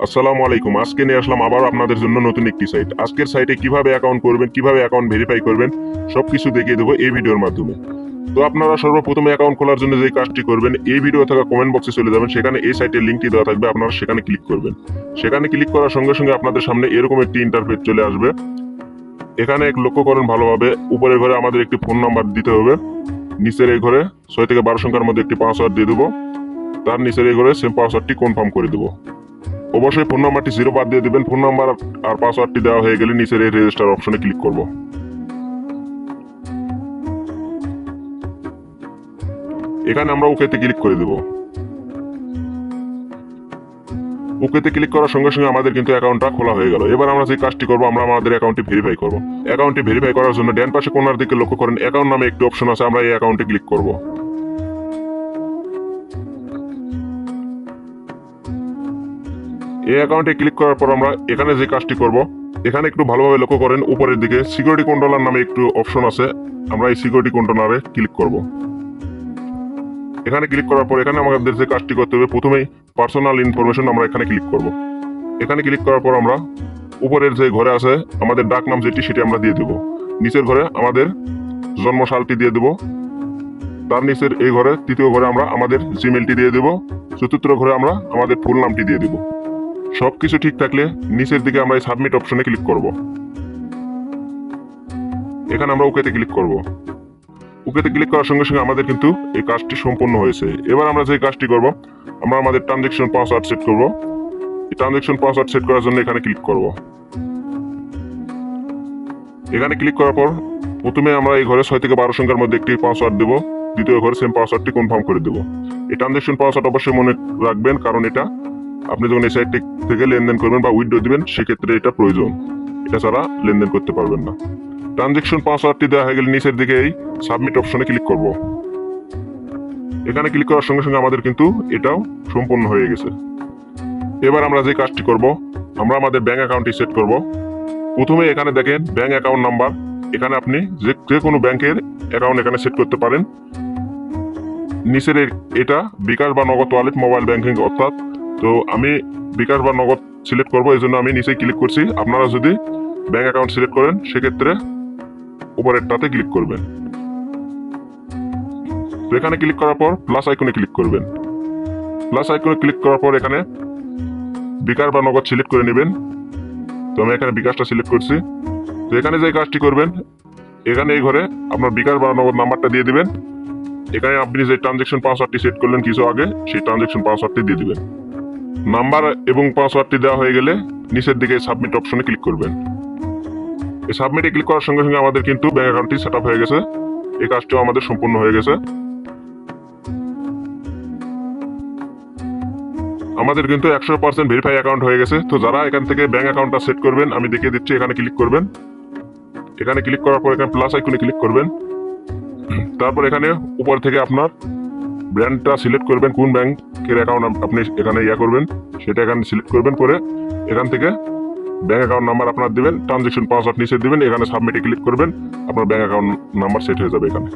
আসসালামু আলাইকুম। আজকে নিয়ে আসলাম আবার আপনাদের জন্য নতুন একটি সাইট। আজকের সাইটে কিভাবে অ্যাকাউন্ট করবেন, কিভাবে অ্যাকাউন্ট ভেরিফাই করবেন সবকিছু দেখিয়ে দেবো এই ভিডিওর মাধ্যমে। তো আপনারা সর্বপ্রথমে অ্যাকাউন্ট খোলার জন্য যে কাজটি করবেন, এই ভিডিও থাকা কমেন্ট বক্সে চলে যাবেন, সেখানে এই সাইটের লিঙ্কটি দেওয়া থাকবে, আপনারা সেখানে ক্লিক করবেন। সেখানে ক্লিক করার সঙ্গে সঙ্গে আপনাদের সামনে এরকম একটি ইন্টারফেস চলে আসবে। এখানে এক লক্ষ্য করেন ভালোভাবে, উপরের ঘরে আমাদের একটি ফোন নাম্বার দিতে হবে, নিচের এই ঘরে 6 থেকে 12 সংখ্যার মধ্যে একটি পাসওয়ার্ড দিয়ে দেবো, তার নিচের এই ঘরে সেম পাসওয়ার্ডটি কনফার্ম করে দেবো। অবশ্যই ফোন নাম্বারটি 0 বাদ দিয়ে দিবেন। ফোন নাম্বার আর পাসওয়ার্ডটি দেওয়া হয়ে গেলে নিচের এই রেজিস্টার অপশনে ক্লিক করব। এখানে আমরা ওকেতে ক্লিক করে দেব। ওকেতে ক্লিক করার সঙ্গে সঙ্গে আমাদের কিন্তু অ্যাকাউন্টটা খোলা হয়ে গেল। এবার আমরা যে কাজটি করব, আমরা আমাদের অ্যাকাউন্টটি ভেরিফাই করব। অ্যাকাউন্টটি ভেরিফাই করার জন্য ডান পাশে কোণার দিকে লক্ষ্য করেন, অ্যাকাউন্ট নামে একটি অপশন আছে, আমরা এই অ্যাকাউন্টে ক্লিক করব। এই অ্যাকাউন্টে ক্লিক করার পর আমরা এখানে যে কাজটি করব, এখানে একটু ভালোভাবে লক্ষ্য করেন, উপরের দিকে সিকিউরিটি কন্ট্রোলার নামে একটু অপশন আছে, আমরা এই সিকিউরিটি কন্ট্রোলারে ক্লিক করব। এখানে ক্লিক করার পর এখানে আমাদের যে কাজটি করতে হবে, প্রথমেই পার্সোনাল ইনফরমেশন আমরা এখানে ক্লিক করব। এখানে ক্লিক করার পর আমরা উপরের যে ঘরে আছে আমাদের ডাক নাম যেটি, সেটি আমরা দিয়ে দেব। নিচের ঘরে আমাদের জন্ম সালটি দিয়ে দেব। তার নিচের এই ঘরে তৃতীয় ঘরে আমরা আমাদের জিমেলটি দিয়ে দেব। চতুর্থ ঘরে আমরা আমাদের ফুল নামটি দিয়ে দেব। সবকিছু ঠিক থাকলে নিচের দিকে আমরা এই সাবমিট অপশনে ক্লিক করব। এখানে আমরা ওকেতে ক্লিক করব। ওকেতে ক্লিক করার সঙ্গে সঙ্গে আমাদের কিন্তু এই কাজটি সম্পূর্ণ হয়েছে। এবার আমরা যে কাজটি করব, আমরা আমাদের ট্রানজেকশন পাসওয়ার্ড সেট করব। এই ট্রানজেকশন পাসওয়ার্ড সেট করার জন্য এখানে ক্লিক করব। এখানে ক্লিক করার পর প্রথমে আমরা এই ঘরে 6 থেকে 12 সংখ্যার মধ্যে একটি পাসওয়ার্ড দেব, দ্বিতীয় ঘরে সেম পাসওয়ার্ডটি কনফার্ম করে দেব। এই ট্রানজেকশন পাসওয়ার্ড অবশ্যই মনে রাখবেন, কারণ এটা আপনি যখন এই সাইট থেকে লেনদেন করবেন বা উইথড্র দিবেন, সেক্ষেত্রে এটা প্রয়োজন। এটা ছাড়া লেনদেন করতে পারবেন না। ট্রানজেকশন পাসওয়ার্ডটি দেওয়া হয়ে গেলে নিচের দিকে এই সাবমিট অপশনে ক্লিক করব। এখানে ক্লিক করার সঙ্গে সঙ্গে আমাদের কিন্তু এটাও সম্পূর্ণ হয়ে গেছে। এবার আমরা যে কাজটি করব, আমরা আমাদের ব্যাংক অ্যাকাউন্টটি সেট করব। প্রথমে এখানে দেখেন ব্যাংক অ্যাকাউন্ট নাম্বার, এখানে আপনি যে কোনো ব্যাংকের অ্যাকাউন্ট এখানে সেট করতে পারেন। নিচের এটা বিকাশ বা নগদ ওয়ালেট মোবাইল ব্যাংকিং, অর্থাৎ তো আমি বিকাশ বা নগদ সিলেক্ট করব, এই জন্য আমি নিচে ক্লিক করছি। আপনারা যদি ব্যাংক অ্যাকাউন্ট সিলেক্ট করেন, সেক্ষেত্রে উপরেরটাতে ক্লিক করবেন। তো এখানে ক্লিক করার পর প্লাস আইকনে ক্লিক করবেন। প্লাস আইকনে ক্লিক করার পর এখানে বিকাশ বা নগদ সিলেক্ট করে নেবেন। তো আমি এখানে বিকাশটা সিলেক্ট করছি। তো এখানে যে কাজটি করবেন, এখানে এই ঘরে আপনার বিকাশ বা নগদ নাম্বারটা দিয়ে দিবেন। এখানে আপনি যে ট্রানজেকশন পাসওয়ার্ডটি সেট করলেন কিছু আগে, সেই ট্রানজেকশন পাসওয়ার্ডটি দিয়ে দিবেন। নাম্বার এবং পাসওয়ার্ডটি দেওয়া হয়ে গেলে নিচের দিকে সাবমিট অপশনে ক্লিক করবেন। এই সাবমিটে ক্লিক করার সঙ্গে সঙ্গে আমাদের কিন্তু ব্যাংক অ্যাকাউন্টটি সেট আপ হয়ে গেছে। এই কাজটিও আমাদের সম্পূর্ণ হয়ে গেছে। আমাদের কিন্তু 100% ভেরিফাই অ্যাকাউন্ট হয়ে গেছে। তো যারা এখান থেকে ব্যাংক অ্যাকাউন্টটা সেট করবেন, আমি দেখিয়ে দিচ্ছি। এখানে ক্লিক করবেন। এখানে ক্লিক করার পর এখানে প্লাস আইকনে ক্লিক করবেন। তারপর এখানে উপর থেকে আপনার ব্র্যান্ডটা সিলেক্ট করবেন, কোন ব্যাংকের অ্যাকাউন্ট আপনি এখানে করবেন সেটা এখানে সিলেক্ট করবেন। করে এখান থেকে ব্যাংক অ্যাকাউন্ট নাম্বার আপনার দিবেন, ট্রানজেকশন পাসওয়ার্ড নিচে দিবেন, এখানে সাবমিটে ক্লিক করবেন, আপনার ব্যাংক অ্যাকাউন্ট নাম্বার সেট হয়ে যাবে এখানে।